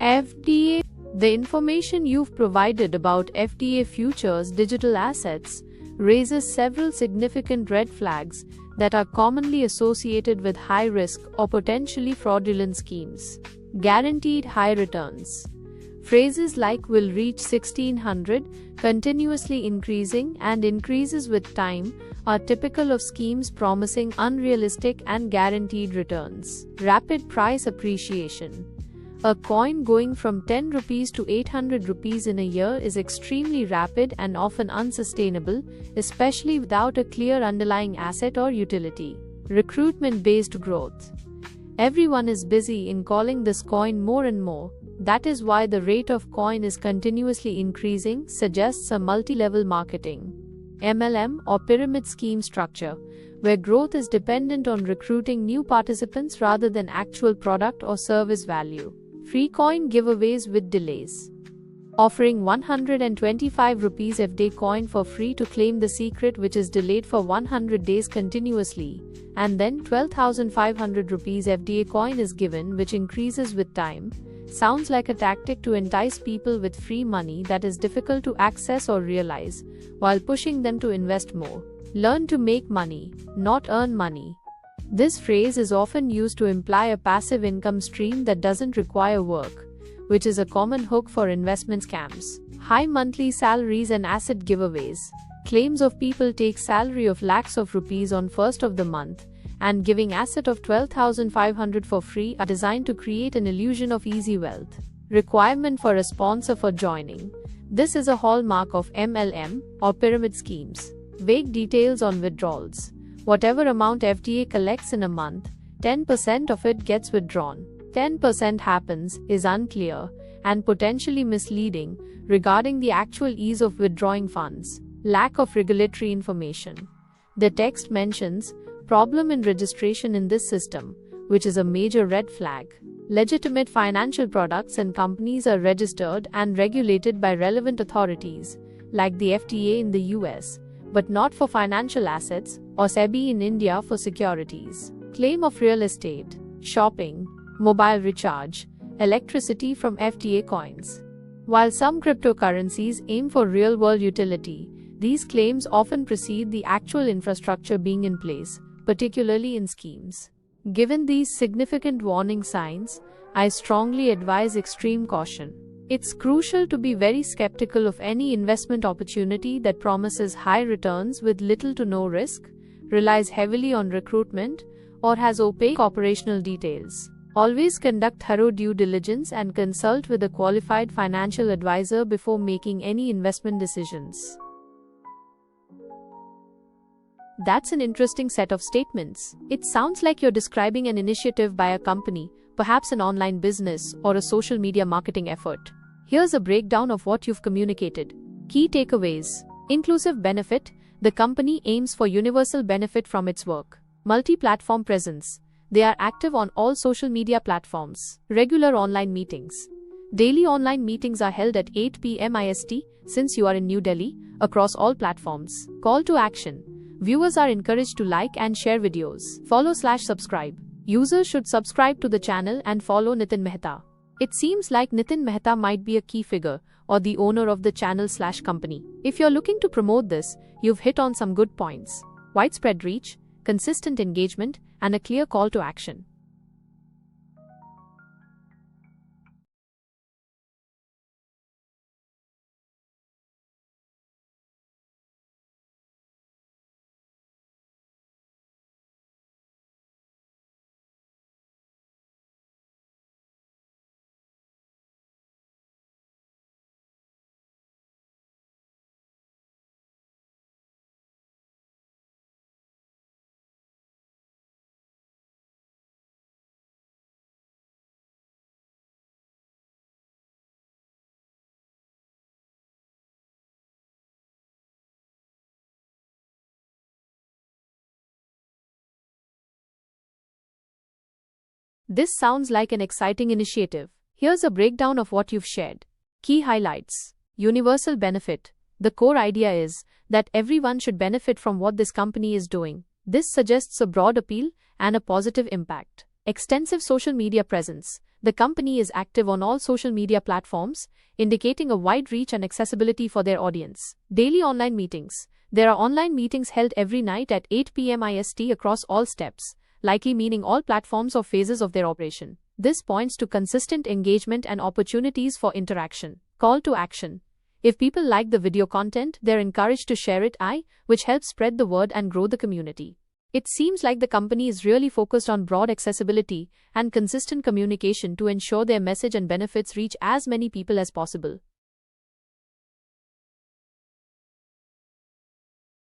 FDA. The information you've provided about FDA futures digital assets raises several significant red flags that are commonly associated with high risk or potentially fraudulent schemes. Guaranteed high returns. Phrases like will reach 1600, continuously increasing, and increases with time are typical of schemes promising unrealistic and guaranteed returns. Rapid price appreciation. A coin going from 10 rupees to 800 rupees in a year is extremely rapid and often unsustainable, especially without a clear underlying asset or utility. Recruitment-based growth. Everyone is busy in calling this coin more and more. That is why the rate of coin is continuously increasing, suggests a multi-level marketing. MLM or pyramid scheme structure, where growth is dependent on recruiting new participants rather than actual product or service value. Free coin giveaways with delays. Offering 125 rupees FD coin for free to claim the secret, which is delayed for 100 days continuously, and then 12,500 rupees FDA coin is given, which increases with time, sounds like a tactic to entice people with free money that is difficult to access or realize, while pushing them to invest more. Learn to make money, not earn money. This phrase is often used to imply a passive income stream that doesn't require work, which is a common hook for investment scams. High monthly salaries and asset giveaways. Claims of people take salary of lakhs of rupees on first of the month and giving asset of 12,500 for free are designed to create an illusion of easy wealth. Requirement for a sponsor for joining. This is a hallmark of MLM or pyramid schemes. Vague details on withdrawals. Whatever amount FDA collects in a month, 10% of it gets withdrawn. 10% happens, is unclear, and potentially misleading regarding the actual ease of withdrawing funds. Lack of regulatory information. The text mentions problem in registration in this system, which is a major red flag. Legitimate financial products and companies are registered and regulated by relevant authorities, like the FDA in the US, but not for financial assets, or SEBI in India for securities. Claim of real estate, shopping, mobile recharge, electricity from FDA coins. While some cryptocurrencies aim for real-world utility, these claims often precede the actual infrastructure being in place, particularly in schemes. Given these significant warning signs, I strongly advise extreme caution. It's crucial to be very skeptical of any investment opportunity that promises high returns with little to no risk, relies heavily on recruitment, or has opaque operational details. Always conduct thorough due diligence and consult with a qualified financial advisor before making any investment decisions. That's an interesting set of statements. It sounds like you're describing an initiative by a company, perhaps an online business or a social media marketing effort. Here's a breakdown of what you've communicated. Key takeaways. Inclusive benefit. The company aims for universal benefit from its work. Multi-platform presence. They are active on all social media platforms. Regular online meetings. Daily online meetings are held at 8 p.m. IST, since you are in New Delhi, across all platforms. Call to action. Viewers are encouraged to like and share videos. Follow/subscribe. Users should subscribe to the channel and follow Nitin Mehta. It seems like Nitin Mehta might be a key figure or the owner of the channel/company. If you're looking to promote this, you've hit on some good points. Widespread reach, consistent engagement, and a clear call to action. This sounds like an exciting initiative. Here's a breakdown of what you've shared. Key highlights. Universal benefit. The core idea is that everyone should benefit from what this company is doing. This suggests a broad appeal and a positive impact. Extensive social media presence. The company is active on all social media platforms, indicating a wide reach and accessibility for their audience. Daily online meetings. There are online meetings held every night at 8 p.m. IST across all steps, likely meaning all platforms or phases of their operation. This points to consistent engagement and opportunities for interaction. Call to action. If people like the video content, they're encouraged to share it, which helps spread the word and grow the community. It seems like the company is really focused on broad accessibility and consistent communication to ensure their message and benefits reach as many people as possible.